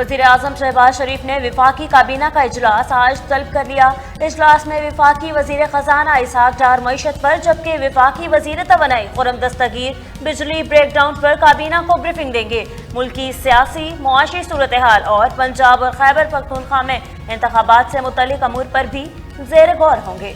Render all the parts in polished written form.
वज़ीर आज़म शहबाज शरीफ ने विफाकी काबीना का इजलास आज तलब कर लिया। इजलास में विफाकी वज़ीर खजाना इसहाक डार मईशत पर, जबकि विफाकी वज़ीर तवानाई खुर्रम दस्तगीर बिजली ब्रेकडाउन पर काबीना को ब्रीफिंग देंगे। मुल्की सियासी मुआशी सूरत हाल और पंजाब और खैबर पख्तूनख्वा में इंतखाबात से मुतल्लिक अमूर पर भी ज़ेर गौर होंगे।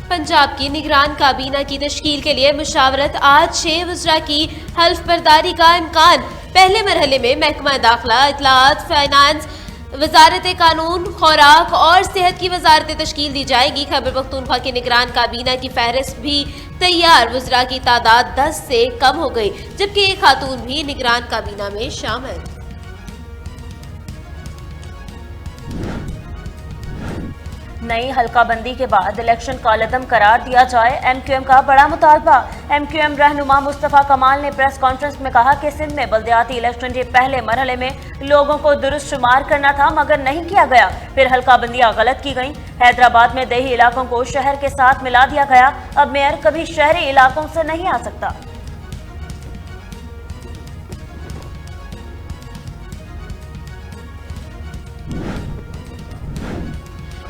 पंजाब की निगरान काबीना की तश्कील के लिए मुशावरत। आज 6 वज़रा की हल्फ बर्दारी का इम्कान। पहले मरहले में महकमा दाखिला, इत्तलाआत, फाइनेंस, वजारत कानून, खुराक और सेहत की वजारतें तश्कील दी जाएंगी। खैबर पख्तूनख्वा की निगरान काबीना की फहरिस्त भी तैयार। वज़रा की तादाद 10 से कम हो गई, जबकि एक खातून भी निगरान काबीना में शामिल। नई हल्का बंदी के बाद इलेक्शन कालअदम करार दिया जाए, MQM का बड़ा मुतालबा। MQM रहनुमा मुस्तफ़ा कमाल ने प्रेस कॉन्फ्रेंस में कहा कि सिंध में बल्दियाती इलेक्शन के पहले मरहले में लोगों को दुरुस्त शुमार करना था, मगर नहीं किया गया। फिर हल्का बंदियां गलत की गईं। हैदराबाद में देही इलाकों को शहर के साथ मिला दिया गया। अब मेयर कभी शहरी इलाकों से नहीं आ सकता।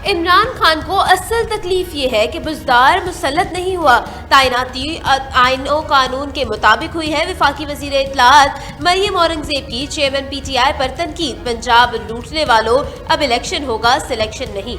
इमरान खान को असल तकलीफ ये है कि बुज़दार मुसल्लत नहीं हुआ। तैनाती आइन और कानून के मुताबिक हुई है। वफाकी वज़ीर इत्तलाआत मरियम औरंगजेब की चेयरमैन PTI पर तनकीद। पंजाब लूटने वालों, अब इलेक्शन होगा, सिलेक्शन नहीं।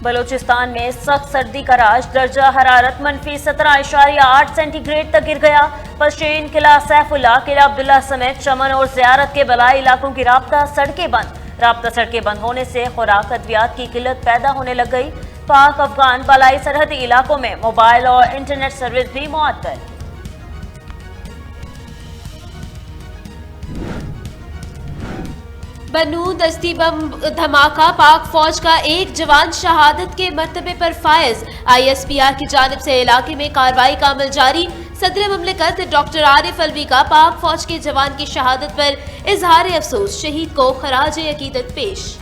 बलोचिस्तान में सख्त सर्दी का राज। दर्जा हरारत -17.8 सेंटीग्रेड तक गिर गया। पश्चिम किला सैफुल्ला, किला अब्दुल्ला समेत चमन और ज़ियारत के बलाई इलाकों की राब्ता सड़कें बंद होने से खुराक अद्वियात की किल्लत पैदा होने लग गई। पाक अफगान बलाई सरहदी इलाकों में मोबाइल और इंटरनेट सर्विस भी मुअत्तल। बनू दस्ती बम धमाका, पाक फौज का एक जवान शहादत के मर्तबे पर फायज। ISPR की जानिब से इलाके में कार्रवाई का अमल जारी। सदर ममलिकत डॉक्टर आरिफ अलवी का पाक फौज के जवान की शहादत पर इजहार अफसोस। शहीद को खराज अकीदत पेश।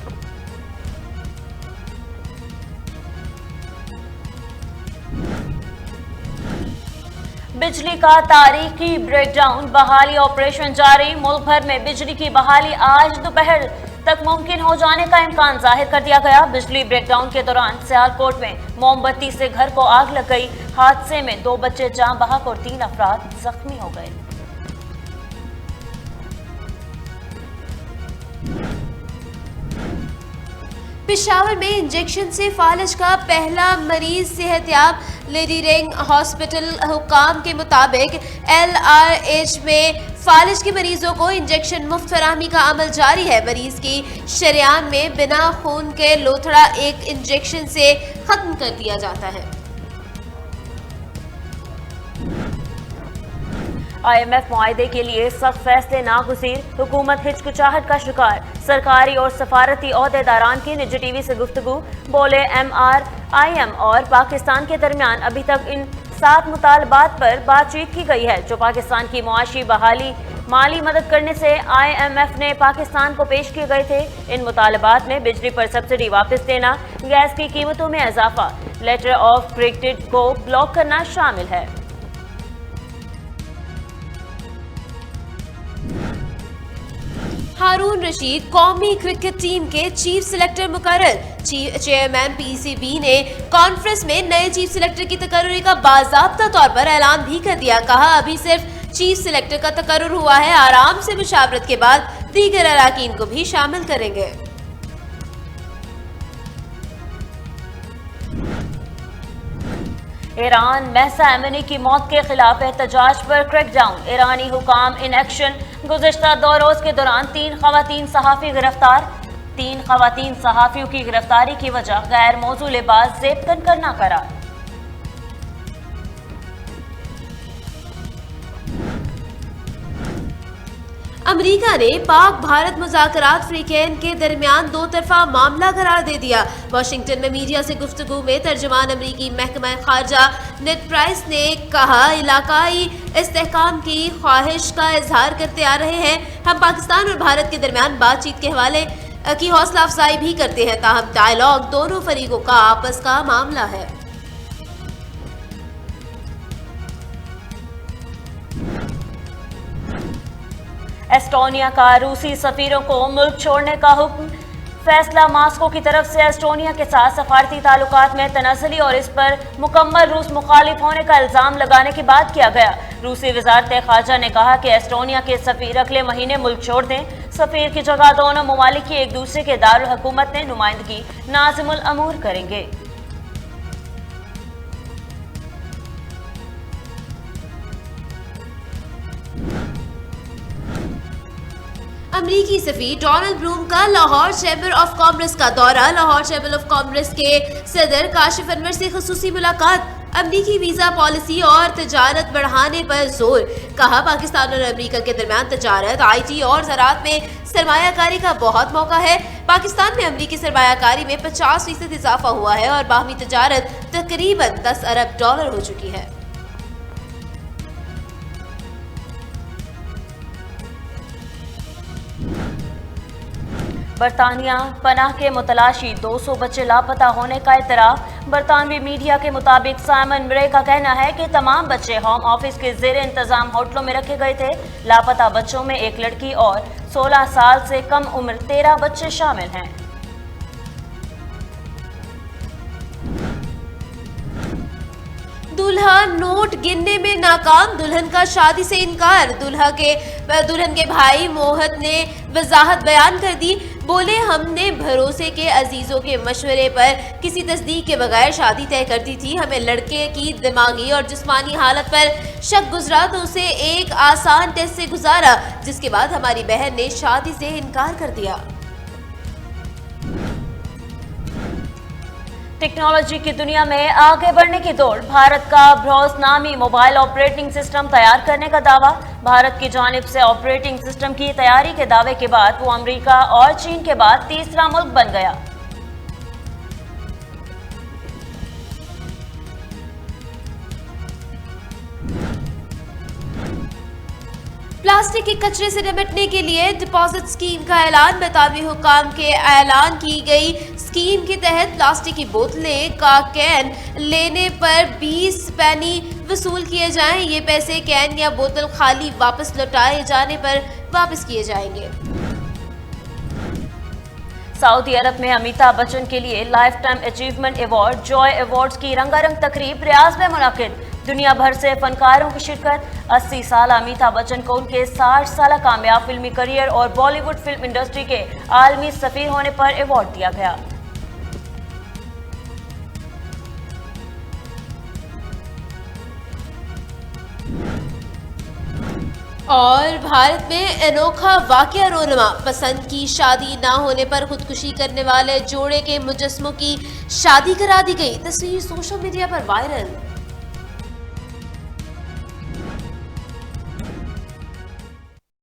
बिजली का तारीखी ब्रेकडाउन, बहाली ऑपरेशन जारी। मुल्क भर में बिजली की बहाली आज दोपहर तक मुमकिन हो जाने का इम्कान जाहिर कर दिया गया। बिजली ब्रेकडाउन के दौरान सियालकोट में मोमबत्ती से घर को आग लग गई। हादसे में 2 बच्चे जान बहक और 3 अफराद जख्मी हो गए। पेशावर में इंजेक्शन से फालिज का पहला मरीज सेहतयाब। लेडी रिंग हॉस्पिटल हुकाम के मुताबिक LRH में फालिज के मरीजों को इंजेक्शन मुफ्त फराहमी का अमल जारी है। मरीज की शरियान में बिना खून के लोथड़ा एक इंजेक्शन से खत्म कर दिया जाता है। IMF मुआहदे के लिए सख्त फैसले नागुज़ीर। हुकूमत हिचकिचाहट का शिकार। सरकारी और सफारती ओहदेदारान की निजी TV से गुफ्तगू। बोले MRIM और पाकिस्तान के दरमियान अभी तक इन 7 मुतालबात पर बातचीत की गई है, जो पाकिस्तान की मुआशी बहाली माली मदद करने से IMF ने पाकिस्तान को पेश किए गए थे। इन मुतालबात में बिजली पर सब्सिडी वापस देना, गैस की कीमतों में इजाफा, लेटर ऑफ क्रेडिट को ब्लॉक करना शामिल है। हारून रशीद कौमी क्रिकेट टीम के चीफ सिलेक्टर मुकर्रर। चेयरमैन PCB ने कॉन्फ्रेंस में नए चीफ सिलेक्टर की तकर्री का बाज़ाब्ता तौर पर ऐलान भी कर दिया। कहा, अभी सिर्फ चीफ सिलेक्टर का तकर्रुर हुआ है, आराम से मुशावरत के बाद दीगर अराकीन को भी शामिल करेंगे। ईरान महसा अमनी की मौत के खिलाफ एहतजाज पर क्रैकडाउन। ईरानी हुकाम इन एक्शन। गुज़िश्ता 2 रोज के दौरान 3 ख़वातीन सहाफ़ी गिरफ्तार। 3 ख़वातीन सहाफ़ियों की गिरफ्तारी की वजह गैर मौजू लिबास ज़ेबतन करना करार। अमेरिका ने पाक भारत मुज़ाकरात फ्रीकैन के दरमियान 2 तरफा मामला करार दे दिया। वाशिंगटन में मीडिया से गुफ्तगू में तर्जुमान अमरीकी महकमा खारजा नेड प्राइस ने कहा, इलाकाई इस्तेहकाम की ख्वाहिश का इजहार करते आ रहे हैं। हम पाकिस्तान और भारत के दरमियान बातचीत के हवाले की हौसला अफजाई भी करते हैं, ताहम डायलॉग दोनों फरीकों का आपस का मामला है। एस्टोनिया का रूसी सफीरों को मुल्क छोड़ने का हुक्म। फैसला मास्को की तरफ से एस्टोनिया के साथ सफारती ताल्लुकात में तनज़ली और इस पर मुकम्मल रूस मुखालिफ होने का इल्जाम लगाने के बाद किया गया। रूसी वजारत खारजा ने कहा कि एस्टोनिया के सफीर अगले महीने मुल्क छोड़ दें। सफीर की जगह दोनों ममालिक की एक दूसरे के दारुल हुकूमत में नुमाइंदगी नाज़िमुल अमूर करेंगे। अमरीकी सफीर डोनाल्ड ब्लूम का लाहौर चैम्बर ऑफ कॉमर्स का दौरा। लाहौर चैम्बर ऑफ कॉमर्स के सदर काशिफ अनवर से खुसूसी मुलाकात। अमरीकी वीजा पॉलिसी और तजारत बढ़ाने पर जोर। कहा, पाकिस्तान और अमरीका के दरमियान तजारत, IT और ज़राअत में सरमायाकारी का बहुत मौका है। पाकिस्तान में अमरीकी सरमायाकारी में 50% इजाफा हुआ है और बाहमी तजारत तकरीबन 10 अरब डॉलर हो चुकी है। बरतानिया पनाह के मुतलाशी 200 बच्चे लापता होने का इतराफ। बरतानवी मीडिया के मुताबिक साइमन मिरे का कहना है कि तमाम बच्चे होम ऑफिस के जेर इंतजाम होटलों में रखे गए थे। लापता बच्चों में एक लड़की और 16 साल से कम उम्र 13 बच्चे शामिल हैं। दूल्हा नोट गिनने में नाकाम, दुल्हन का शादी से इनकार। दुल्हन के भाई मोहत ने वजाहत बयान कर दी। बोले, हमने भरोसे के अजीजों के मशवरे पर किसी तस्दीक के बगैर शादी तय कर दी थी। हमें लड़के की दिमागी और जिस्मानी हालत पर शक गुजरा तो उसे एक आसान टेस्ट से गुजारा, जिसके बाद हमारी बहन ने शादी से इनकार कर दिया। टेक्नोलॉजी की दुनिया में आगे बढ़ने की दौड़। भारत का ब्रॉस नामी मोबाइल ऑपरेटिंग सिस्टम तैयार करने का दावा। भारत की जानिब से ऑपरेटिंग सिस्टम की तैयारी के दावे के बाद वो अमेरिका और चीन के बाद तीसरा मुल्क बन गया। प्लास्टिक के कचरे से निपटने के लिए डिपॉजिट स्कीम का ऐलान। बतावी हुकाम के ऐलान की गई स्कीम के तहत प्लास्टिक की बोतलें का कैन लेने पर 20 पैनी वसूल किए जाएं। ये पैसे कैन या बोतल खाली वापस लौटाए जाने पर वापस किए जाएंगे। सऊदी अरब में अमिताभ बच्चन के लिए life time achievement award Joy awards की रंगारंग तकरीब रियाज में मुनाकिद। दुनिया भर से फनकारों की शिरकत। 80 साल अमिताभ बच्चन को उनके 60 साल कामयाब फिल्मी करियर और बॉलीवुड फिल्म इंडस्ट्री के आलमी सफीर होने पर अवार्ड दिया गया। और भारत में अनोखा वाकया रोनमा। पसंद की शादी ना होने पर खुदकुशी करने वाले जोड़े के मुजस्समों की शादी करा दी गई। तस्वीर सोशल मीडिया पर वायरल।